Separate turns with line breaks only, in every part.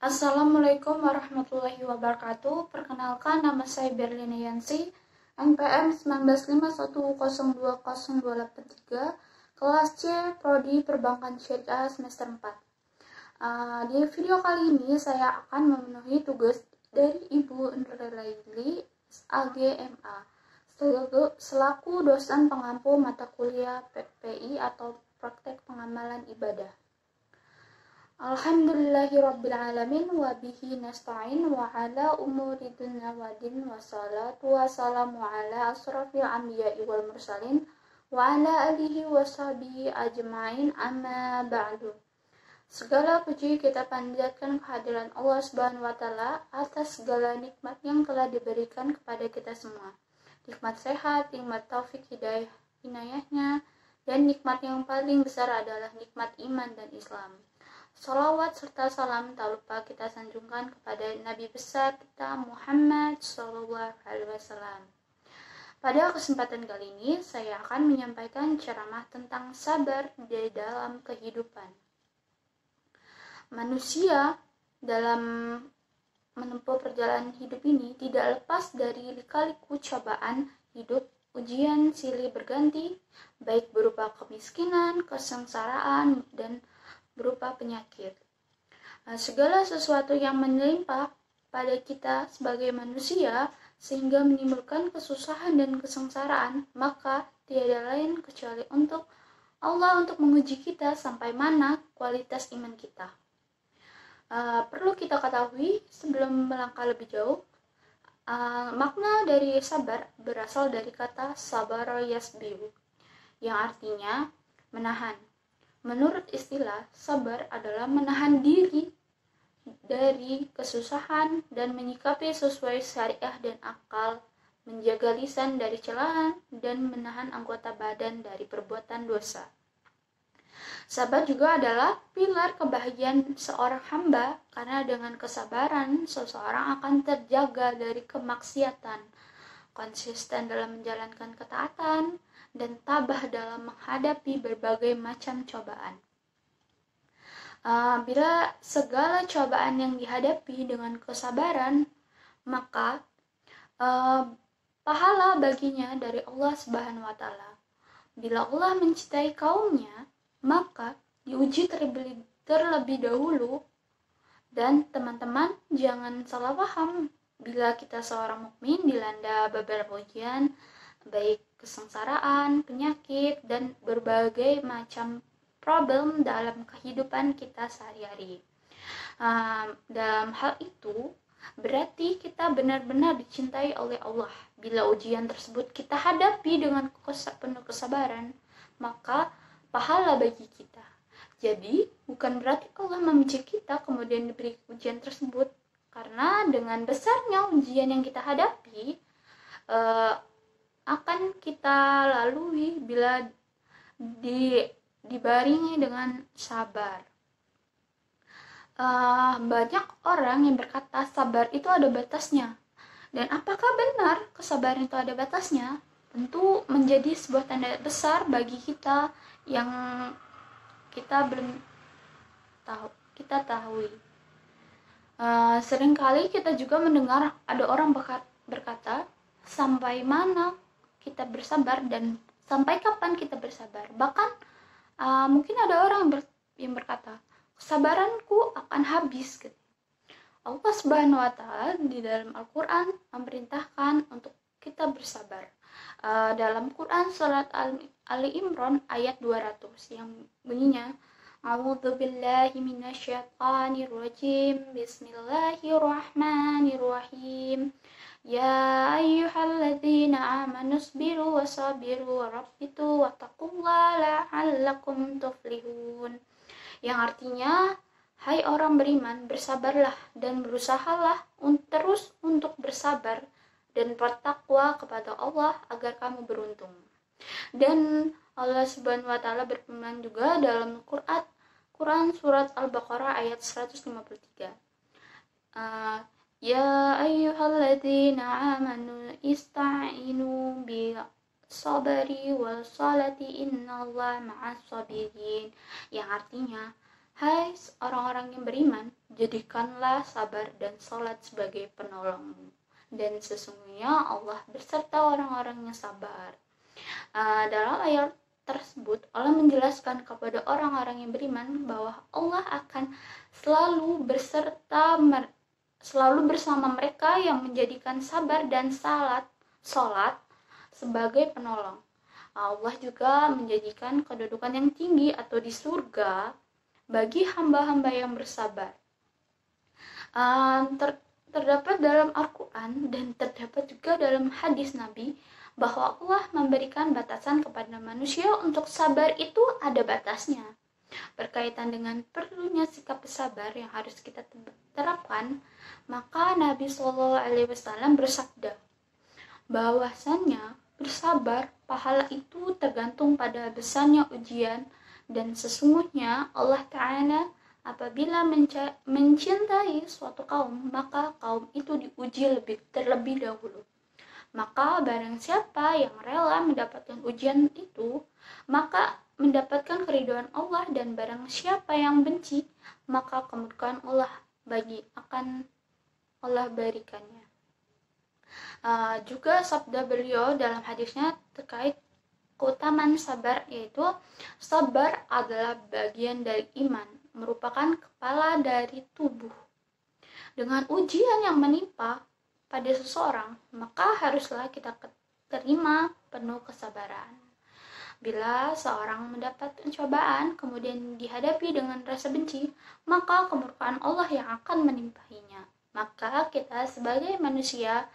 Assalamualaikum warahmatullahi wabarakatuh. Perkenalkan, nama saya Berlina Yansi, NPM 1951020283, kelas C, Prodi Perbankan Syariah semester 4. Di video kali ini saya akan memenuhi tugas dari Ibu Nurlaili AGMA selaku dosen pengampu mata kuliah PPI atau Praktek Pengamalan Ibadah. Alhamdulillahirrabbilalamin wa bihi nasta'in wa ala umuri dunya wa din wa salatu wa salamu ala asrafil anbiya'i wal mursalin wa ala alihi wa sahbihi ajma'in amma ba'du. Segala puji kita panjatkan kehadiran Allah Subhanahu wa Ta'ala atas segala nikmat yang telah diberikan kepada kita semua. Nikmat sehat, nikmat taufik hidayahnya, dan nikmat yang paling besar adalah nikmat iman dan Islam. Salawat serta salam tak lupa kita sanjungkan kepada Nabi besar kita Muhammad SAW. Pada kesempatan kali ini saya akan menyampaikan ceramah tentang sabar di dalam kehidupan. Manusia dalam menempuh perjalanan hidup ini tidak lepas dari lika-liku cobaan hidup, ujian silih berganti, baik berupa kemiskinan, kesengsaraan, dan berupa penyakit. Segala sesuatu yang menimpa pada kita sebagai manusia sehingga menimbulkan kesusahan dan kesengsaraan, maka tiada lain kecuali untuk Allah untuk menguji kita sampai mana kualitas iman kita. Perlu kita ketahui sebelum melangkah lebih jauh, makna dari sabar berasal dari kata sabar yasbiru, yang artinya menahan. Menurut istilah, sabar adalah menahan diri dari kesusahan dan menyikapi sesuai syariah dan akal, menjaga lisan dari celahan, dan menahan anggota badan dari perbuatan dosa. Sabar juga adalah pilar kebahagiaan seorang hamba, karena dengan kesabaran, seseorang akan terjaga dari kemaksiatan, konsisten dalam menjalankan ketaatan, dan tabah dalam menghadapi berbagai macam cobaan. Bila segala cobaan yang dihadapi dengan kesabaran, maka pahala baginya dari Allah Subhanahu wa Ta'ala. Bila Allah mencintai kaumnya, maka diuji terlebih dahulu. Dan teman-teman jangan salah paham, bila kita seorang mukmin dilanda beberapa ujian, baik kesengsaraan, penyakit, dan berbagai macam problem dalam kehidupan kita sehari-hari. Dalam hal itu, berarti kita benar-benar dicintai oleh Allah. Bila ujian tersebut kita hadapi dengan penuh kesabaran, maka pahala bagi kita. Jadi, bukan berarti Allah membenci kita kemudian diberi ujian tersebut, karena dengan besarnya ujian yang kita hadapi, akan kita lalui bila dibaringi dengan sabar. Banyak orang yang berkata sabar itu ada batasnya. Dan apakah benar kesabaran itu ada batasnya? Tentu menjadi sebuah tanda besar bagi kita yang kita belum tahu. Seringkali kita juga mendengar ada orang berkata, sampai mana kita bersabar dan sampai kapan kita bersabar. Bahkan mungkin ada orang yang berkata, kesabaranku akan habis. Allah Subhanahu wa Ta'ala di dalam Al-Quran memerintahkan untuk kita bersabar. Dalam Quran surat Ali Imran ayat 200 yang bunyinya, A'udzubillahi minasyaitonirrajim, Bismillahirrahmanirrahim. Ya ayyuhalladzina amanu sabiru wasabiru warabitu wattaqullaha la'allakum tuflihun. Yang artinya, hai orang beriman, bersabarlah dan berusahalah terus untuk bersabar dan bertakwa kepada Allah agar kamu beruntung. Dan Allah Subhanahu wa Ta'ala berfirman juga dalam Quran surat Al-Baqarah ayat 153. Ya ayyuhalladzina amanu ista'inu bil sabari wal salati innallaha ma'as sabirin. Yang artinya, Hai orang-orang yang beriman, jadikanlah sabar dan sholat sebagai penolongmu. Dan sesungguhnya Allah berserta orang-orang yang sabar. Dalam ayat tersebut, Allah menjelaskan kepada orang-orang yang beriman bahwa Allah akan selalu bersama mereka yang menjadikan sabar dan sholat sebagai penolong. Allah juga menjadikan kedudukan yang tinggi atau di surga bagi hamba-hamba yang bersabar. Terdapat dalam Al-Quran dan terdapat juga dalam hadis Nabi bahwa Allah memberikan batasan kepada manusia untuk sabar itu ada batasnya. Berkaitan dengan perlunya sikap bersabar yang harus kita terapkan, maka Nabi SAW bersabda bahwasannya bersabar pahala itu tergantung pada besarnya ujian, dan sesungguhnya Allah Ta'ala apabila mencintai suatu kaum, maka kaum itu diuji terlebih dahulu. Maka barang siapa yang rela mendapatkan ujian itu, maka mendapatkan keridhaan Allah, dan barang siapa yang benci, maka kemurkaan Allah akan Allah berikannya. Juga sabda beliau dalam hadisnya terkait keutamaan sabar, yaitu sabar adalah bagian dari iman, merupakan kepala dari tubuh. Dengan ujian yang menimpa pada seseorang, maka haruslah kita terima penuh kesabaran. Bila seorang mendapat cobaan kemudian dihadapi dengan rasa benci, maka kemurkaan Allah yang akan menimpainya. Maka kita sebagai manusia,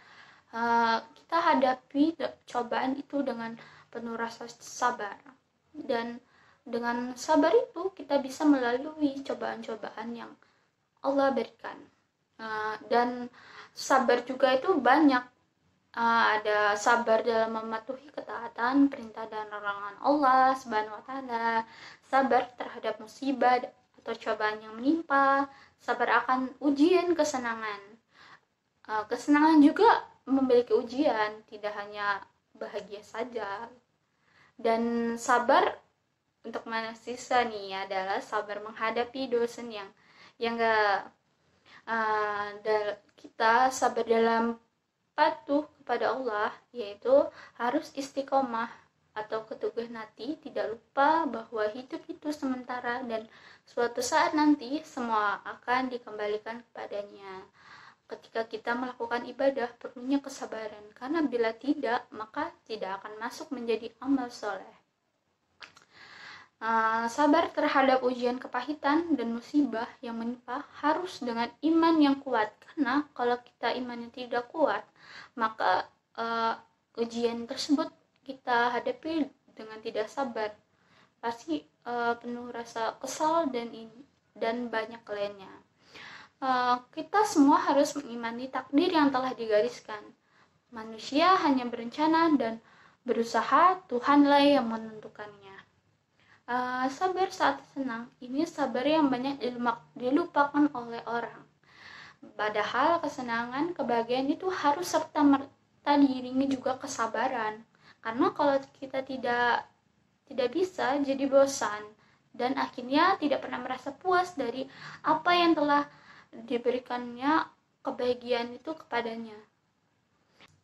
kita hadapi cobaan itu dengan penuh rasa sabar, dan dengan sabar itu kita bisa melalui cobaan-cobaan yang Allah berikan. Dan sabar juga itu banyak, ada sabar dalam mematuhi ketaatan perintah dan larangan Allah Subhanahu wa Ta'ala, sabar terhadap musibah atau cobaan yang menimpa, sabar akan ujian kesenangan. Kesenangan juga memiliki ujian, tidak hanya bahagia saja. Dan sabar untuk manusia nih adalah sabar menghadapi dosen yang kita sabar dalam patuh kepada Allah, yaitu harus istiqomah atau keteguhan hati, tidak lupa bahwa hidup itu sementara dan suatu saat nanti semua akan dikembalikan kepadanya. Ketika kita melakukan ibadah, perlunya kesabaran, karena bila tidak, maka tidak akan masuk menjadi amal soleh. Sabar terhadap ujian kepahitan dan musibah yang menimpa harus dengan iman yang kuat, karena kalau kita imannya tidak kuat, maka ujian tersebut kita hadapi dengan tidak sabar, pasti penuh rasa kesal dan banyak lainnya. Kita semua harus mengimani takdir yang telah digariskan. Manusia hanya berencana dan berusaha, Tuhanlah yang menentukannya. Sabar saat senang, ini sabar yang banyak dilupakan oleh orang. Padahal kesenangan, kebahagiaan itu harus serta-merta diiringi juga kesabaran. Karena kalau kita tidak bisa, jadi bosan, dan akhirnya tidak pernah merasa puas dari apa yang telah diberikannya kebahagiaan itu kepadanya.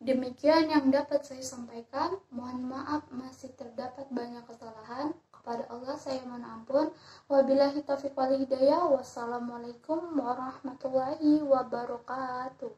Demikian yang dapat saya sampaikan. Mohon maaf masih terdapat banyak kesalahan. Kepada Allah saya mohon ampun. Wabillahi taufiq wal hidayah. Wassalamualaikum warahmatullahi wabarakatuh.